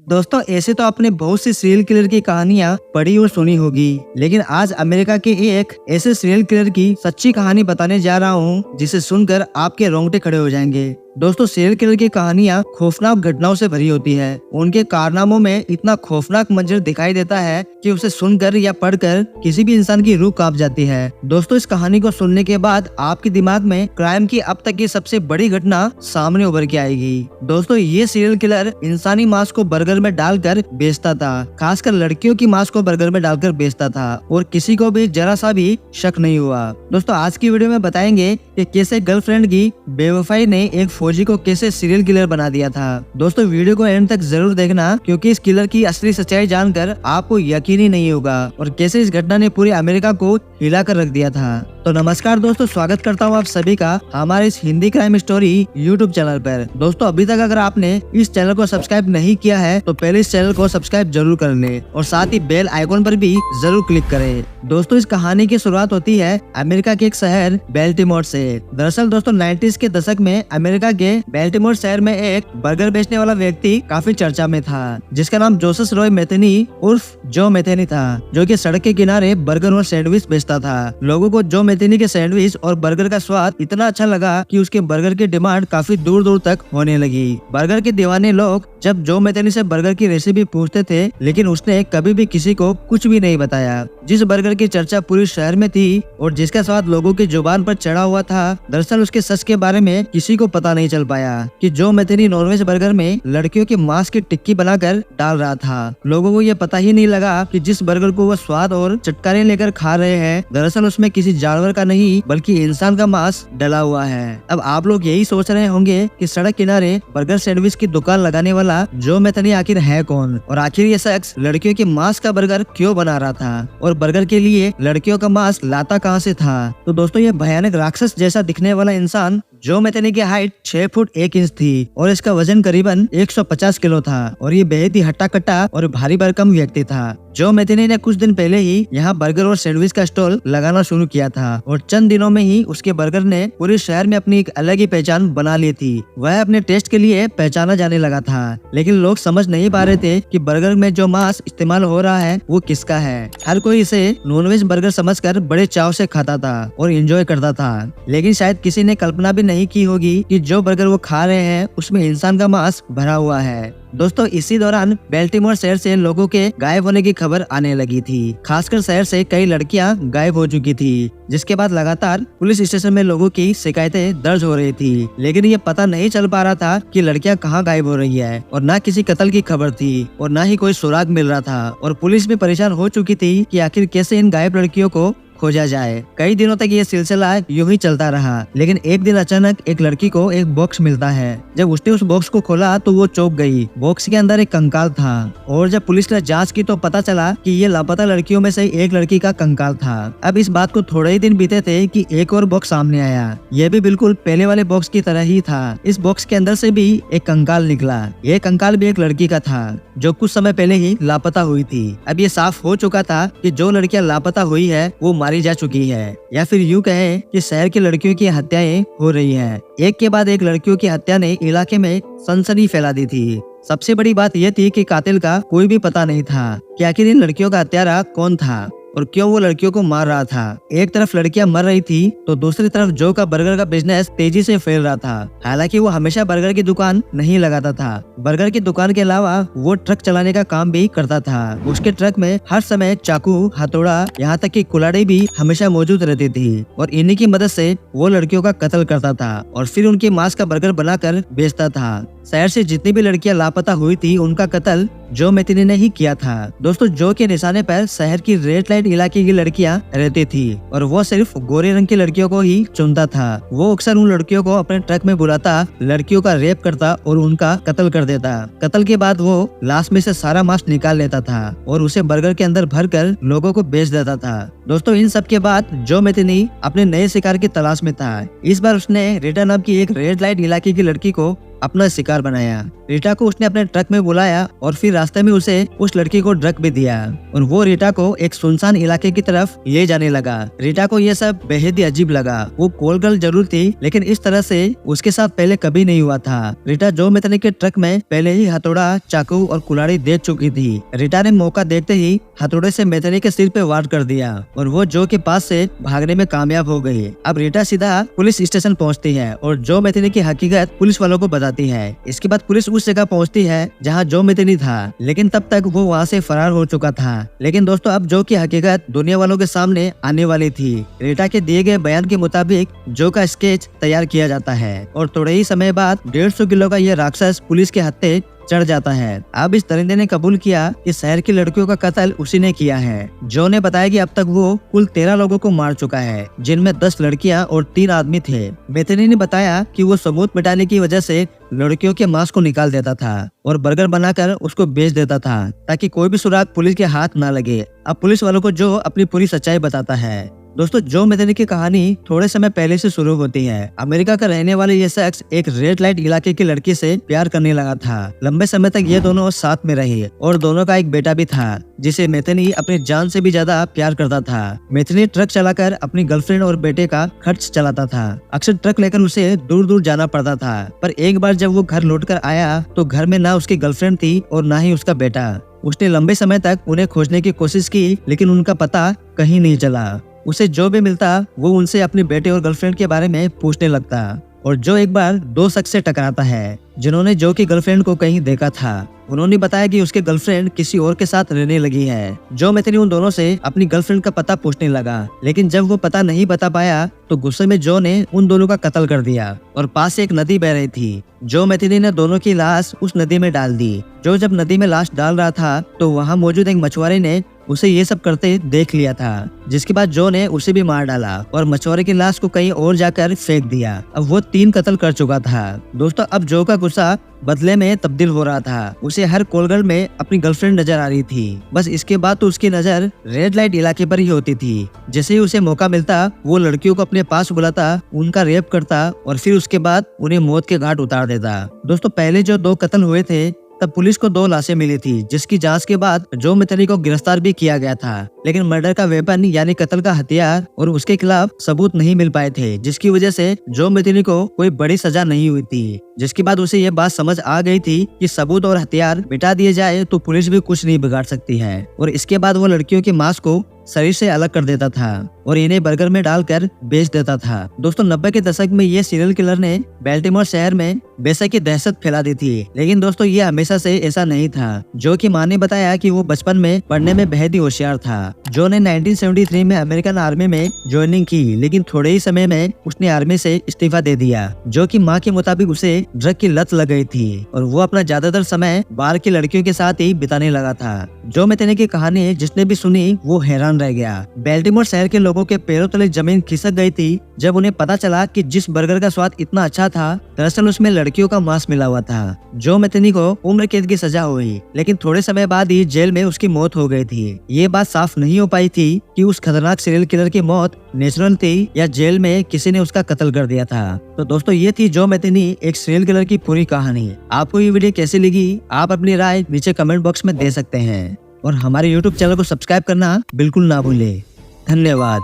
दोस्तों ऐसे तो आपने बहुत सी सीरियल किलर की कहानियां पढ़ी और सुनी होगी, लेकिन आज अमेरिका के एक ऐसे सीरियल किलर की सच्ची कहानी बताने जा रहा हूं जिसे सुनकर आपके रोंगटे खड़े हो जाएंगे। दोस्तों सीरियल किलर की कहानियां खौफनाक घटनाओं से भरी होती है। उनके कारनामों में इतना खौफनाक मंजर दिखाई देता है कि उसे सुनकर या पढ़कर किसी भी इंसान की रूह कांप जाती है। दोस्तों इस कहानी को सुनने के बाद आपके दिमाग में क्राइम की अब तक की सबसे बड़ी घटना सामने उभर के आएगी। दोस्तों ये सीरियल किलर इंसानी मांस को बर्गर में डालकर बेचता था, खासकर लड़कियों की मांस को बर्गर में डालकर बेचता था और किसी को भी जरा सा भी शक नहीं हुआ। दोस्तों आज की वीडियो में बताएंगे कि कैसे गर्लफ्रेंड की बेवफाई ने एक फौजी को कैसे सीरियल किलर बना दिया था। दोस्तों वीडियो को एंड तक जरूर देखना, क्योंकि इस किलर की असली सच्चाई जानकर आपको यकीन ही नहीं होगा और कैसे इस घटना ने पूरे अमेरिका को हिला कर रख दिया था। तो नमस्कार दोस्तों, स्वागत करता हूँ आप सभी का हमारे इस Hindi crime story YouTube channel पर। दोस्तों अभी तक अगर आपने इस चैनल को सब्सक्राइब नहीं किया है तो पहले इस चैनल को सब्सक्राइब जरूर कर लें और साथ ही बेल आइकॉन पर भी जरूर क्लिक करें। दोस्तों इस कहानी की शुरुआत होती है अमेरिका के एक शहर बेल्टिमोर से। दरअसल दोस्तों 90s के दशक में अमेरिका के बेल्टिमोर शहर में एक बर्गर बेचने वाला व्यक्ति काफी चर्चा में था, जिसका नाम जोसेफ रॉय मेथेनी उर्फ जो मेथेनी था, जो कि सड़क के किनारे बर्गर और सैंडविच बेचता था। लोगों को जो मेथेनी के सैंडविच और बर्गर का स्वाद इतना अच्छा लगा कि उसके बर्गर की डिमांड काफी दूर दूर तक होने लगी। बर्गर के दीवाने लोग जब जो मेथेनी से बर्गर की रेसिपी पूछते थे, लेकिन उसने कभी भी किसी को कुछ भी नहीं बताया। जिस बर्गर की चर्चा पूरी शहर में थी और जिसका स्वाद लोगों की जुबान पर चढ़ा हुआ था, दरअसल उसके सच के बारे में किसी को पता नहीं चल पाया कि जो मेथेनी नॉनवेज बर्गर में लड़कियों के मांस की टिक्की बनाकर डाल रहा था। लोगों को ये पता ही नहीं लगा कि जिस बर्गर को वो स्वाद और चटकारे लेकर खा रहे हैं, दरअसल उसमें किसी जानवर का नहीं बल्कि इंसान का मांस डला हुआ है। अब आप लोग यही सोच रहे होंगे कि सड़क किनारे बर्गर सैंडविच की दुकान लगाने वाला जो मेथेनी आखिर है कौन, और आखिर ये शख्स लड़कियों के मांस का बर्गर क्यों बना रहा था और बर्गर के लिए लड़कियों का मांस लाता कहां से था। तो दोस्तों ये भयानक राक्षस जैसा दिखने वाला इंसान जो मेथेनी की हाइट 6 फुट 1 इंच थी और इसका वजन करीबन 150 किलो था और ये बेहद ही हट्टा कट्टा और भारी भरकम व्यक्ति था। जो मेथेनी ने कुछ दिन पहले ही यहाँ बर्गर और सैंडविच का स्टॉल लगाना शुरू किया था और चंद दिनों में ही उसके बर्गर ने पूरे शहर में अपनी एक अलग ही पहचान बना ली थी। वह अपने टेस्ट के लिए पहचाना जाने लगा था, लेकिन लोग समझ नहीं पा रहे थे कि बर्गर में जो मांस इस्तेमाल हो रहा है वो किसका है। हर कोई इसे नॉनवेज बर्गर समझकर बड़े चाव से खाता था और एंजॉय करता था, लेकिन शायद किसी ने कल्पना भी नहीं की होगी कि जो बर्गर वो खा रहे हैं उसमें इंसान का मांस भरा हुआ है। दोस्तों इसी दौरान बेल्टिमोर शहर से लोगों के गायब होने की खबर आने लगी थी। खासकर शहर से कई लड़कियां गायब हो चुकी थी, जिसके बाद लगातार पुलिस स्टेशन में लोगों की शिकायतें दर्ज हो रही थी, लेकिन ये पता नहीं चल पा रहा था कि लड़कियां कहां गायब हो रही है और ना किसी कत्ल की खबर थी और ना ही कोई सुराग मिल रहा था। और पुलिस भी परेशान हो चुकी थी कि आखिर कैसे इन गायब लड़कियों को खोजा जाए। कई दिनों तक ये सिलसिला यूं ही चलता रहा, लेकिन एक दिन अचानक एक लड़की को एक बॉक्स मिलता है। जब उसने उस बॉक्स को खोला तो वो चौंक गई। बॉक्स के अंदर एक कंकाल था और जब पुलिस ने जांच की तो पता चला कि ये लापता लड़कियों में से एक लड़की का कंकाल था। अब इस बात को थोड़े ही दिन बीते थे कि एक और बॉक्स सामने आया। ये भी बिल्कुल पहले वाले बॉक्स की तरह ही था। इस बॉक्स के अंदर से भी एक कंकाल निकला। ये कंकाल भी एक लड़की का था जो कुछ समय पहले ही लापता हुई थी। अब ये साफ हो चुका था कि जो लड़कियां लापता हुई है वो मारी जा चुकी है, या फिर यूं कहें कि शहर की लड़कियों की हत्याएं हो रही हैं। एक के बाद एक लड़कियों की हत्या ने इलाके में सनसनी फैला दी थी। सबसे बड़ी बात यह थी कि कातिल का कोई भी पता नहीं था कि आखिर इन लड़कियों का हत्यारा कौन था और क्यों वो लड़कियों को मार रहा था। एक तरफ लड़कियां मर रही थी तो दूसरी तरफ जो का बर्गर का बिजनेस तेजी से फैल रहा था। हालांकि वो हमेशा बर्गर की दुकान नहीं लगाता था। बर्गर की दुकान के अलावा वो ट्रक चलाने का काम भी करता था। उसके ट्रक में हर समय चाकू, हथौड़ा, यहाँ तक कि कुल्हाड़ी भी हमेशा मौजूद रहती थी और इन्हीं की मदद से वो लड़कियों का कत्ल करता था और फिर उनके मांस का बर्गर बनाकर बेचता था। शहर से जितनी भी लड़कियां लापता हुई थी उनका कत्ल जो मेथेनी ने ही किया था। दोस्तों जो के निशाने पर शहर की रेड लाइट इलाके की लड़कियां रहती थी और वो सिर्फ गोरे रंग की लड़कियों को ही चुनता था। वो अक्सर उन लड़कियों को अपने ट्रक में बुलाता, लड़कियों का रेप करता और उनका कत्ल कर देता। कत्ल के बाद वो लाश में से सारा मांस निकाल लेता था और उसे बर्गर के अंदर भरकर लोगों को बेच देता था। दोस्तों इन सब के बाद जो मेथेनी अपने नए शिकार की तलाश में था। इस बार उसने रिटर्न अप की एक रेड लाइट इलाके की लड़की को अपना शिकार बनाया। रीटा को उसने अपने ट्रक में बुलाया और फिर रास्ते में उसे उस लड़की को ड्रग भी दिया और वो रीटा को एक सुनसान इलाके की तरफ ले जाने लगा। रीटा को ये सब बेहद ही अजीब लगा। वो कॉल गर्ल जरूर थी, लेकिन इस तरह से उसके साथ पहले कभी नहीं हुआ था। रीटा जो मैथनी के ट्रक में पहले ही हथौड़ा, चाकू और कुल्हाड़ी देख चुकी थी। रीटा ने मौका देखते ही हथौड़े से मैथनी के सिर पे वार कर दिया और वो जो के पास से भागने में कामयाब हो गई। अब रीटा सीधा पुलिस स्टेशन पहुंचती है और जो मैथनी की हकीकत पुलिस वालों को बताती है। इसके बाद पुलिस उस जगह पहुंचती है जहां जो मैथनी था, लेकिन तब तक वो वहां से फरार हो चुका था। लेकिन दोस्तों अब जो की हकीकत दुनिया वालों के सामने आने वाली थी। रीटा के दिए गए बयान के मुताबिक जो का स्केच तैयार किया जाता है और थोड़े ही समय बाद 150 किलो का यह राक्षस पुलिस के हत्थे चढ़ जाता है। अब इस दरिंदे ने कबूल किया कि शहर की लड़कियों का कत्ल उसी ने किया है। जो ने बताया कि अब तक वो कुल 13 लोगों को मार चुका है, जिनमें 10 लड़कियां और 3 आदमी थे। मैथनी ने बताया कि वो सबूत मिटाने की वजह से लड़कियों के मांस को निकाल देता था और बर्गर बनाकर उसको बेच देता था ताकि कोई भी सुराग पुलिस के हाथ ना लगे। अब पुलिस वालों को जो अपनी पूरी सच्चाई बताता है। दोस्तों जो मैथनी की कहानी थोड़े समय पहले से शुरू होती है। अमेरिका का रहने वाले ये शख्स एक रेड लाइट इलाके की लड़की से प्यार करने लगा था। लंबे समय तक ये दोनों साथ में रहे और दोनों का एक बेटा भी था, जिसे मैथनी अपनी जान से भी ज्यादा प्यार करता था। मैथनी ट्रक चलाकर अपनी गर्लफ्रेंड और बेटे का खर्च चलाता था। अक्सर ट्रक लेकर उसे दूर दूर जाना पड़ता था, पर एक बार जब वो घर लौटकर आया तो घर में ना उसकी गर्लफ्रेंड थी और ना ही उसका बेटा। उसने लंबे समय तक उन्हें खोजने की कोशिश की, लेकिन उनका पता कहीं नहीं चला। उसे जो भी मिलता वो उनसे अपने बेटे और गर्लफ्रेंड के बारे में पूछने लगता और जो एक बार 2 शख्स से टकराता है जिन्होंने जो की गर्लफ्रेंड को कहीं देखा था। उन्होंने बताया कि उसके गर्लफ्रेंड किसी और के साथ रहने लगी है। जो मैथनी उन दोनों से अपनी गर्लफ्रेंड का पता पूछने लगा, लेकिन जब वो पता नहीं बता पाया तो गुस्से में जो ने उन दोनों का कत्ल कर दिया और पास से एक नदी बह रही थी। जो मैथनी ने दोनों की लाश उस नदी में डाल दी। जो जब नदी में लाश डाल रहा था तो वहाँ मौजूद एक मछुआरे ने उसे ये सब करते देख लिया था, जिसके बाद जो ने उसे भी मार डाला और मछुआरे की लाश को कहीं और जाकर फेंक दिया। अब वो 3 कत्ल कर चुका था। दोस्तों अब जो का गुस्सा बदले में तब्दील हो रहा था। उसे हर कॉलगर्ल में अपनी गर्लफ्रेंड नजर आ रही थी। बस इसके बाद तो उसकी नजर रेड लाइट इलाके पर ही होती थी। जैसे ही उसे मौका मिलता वो लड़कियों को अपने पास बुलाता, उनका रेप करता और फिर उसके बाद उन्हें मौत के घाट उतार देता। दोस्तों पहले जो 2 कत्ल हुए थे तब पुलिस को 2 लाशें मिली थी, जिसकी जांच के बाद जो मैथनी को गिरफ्तार भी किया गया था, लेकिन मर्डर का वेपन यानी कत्ल का हथियार और उसके खिलाफ सबूत नहीं मिल पाए थे, जिसकी वजह से जो मैथनी को कोई बड़ी सजा नहीं हुई थी। जिसके बाद उसे ये बात समझ आ गई थी कि सबूत और हथियार मिटा दिए जाए तो पुलिस भी कुछ नहीं बिगाड़ सकती है। और इसके बाद वो लड़कियों के मांस को शरीर से अलग कर देता था और इन्हें बर्गर में डालकर बेच देता था। दोस्तों 90 के दशक में ये सीरियल किलर ने बेल्टिमोर शहर में बेशक दहशत फैला दी थी, लेकिन दोस्तों ये हमेशा से ऐसा नहीं था। जो की माँ ने बताया कि वो बचपन में पढ़ने में बेहद ही होशियार था। जो ने 1973 में अमेरिकन आर्मी में ज्वाइनिंग की, लेकिन थोड़े ही समय में उसने आर्मी से इस्तीफा दे दिया। जो की माँ के मुताबिक उसे ड्रग की लत लग गई थी और वो अपना ज्यादातर समय बाहर की लड़कियों के साथ ही बिताने लगा था। जो मैथनी की कहानी जिसने भी सुनी वो हैरान रह गया। बेल्टिमोर शहर के लोगों के पैरों तले जमीन खिसक गई थी जब उन्हें पता चला कि जिस बर्गर का स्वाद इतना अच्छा था दरअसल उसमें लड़कियों का मांस मिला हुआ था। जो मैथनी को उम्र कैद की सजा हुई, लेकिन थोड़े समय बाद ही जेल में उसकी मौत हो गई थी। ये बात साफ नहीं हो पाई थी कि उस खतरनाक सीरियल किलर की मौत नेचुरल थी या जेल में किसी ने उसका कत्ल कर दिया था। तो दोस्तों ये थी जो मैथनी एक सीरियल किलर की पूरी कहानी। आपको ये वीडियो कैसी लगी आप अपनी राय नीचे कमेंट बॉक्स में दे सकते हैं और हमारे YouTube चैनल को सब्सक्राइब करना बिल्कुल ना भूलें। धन्यवाद।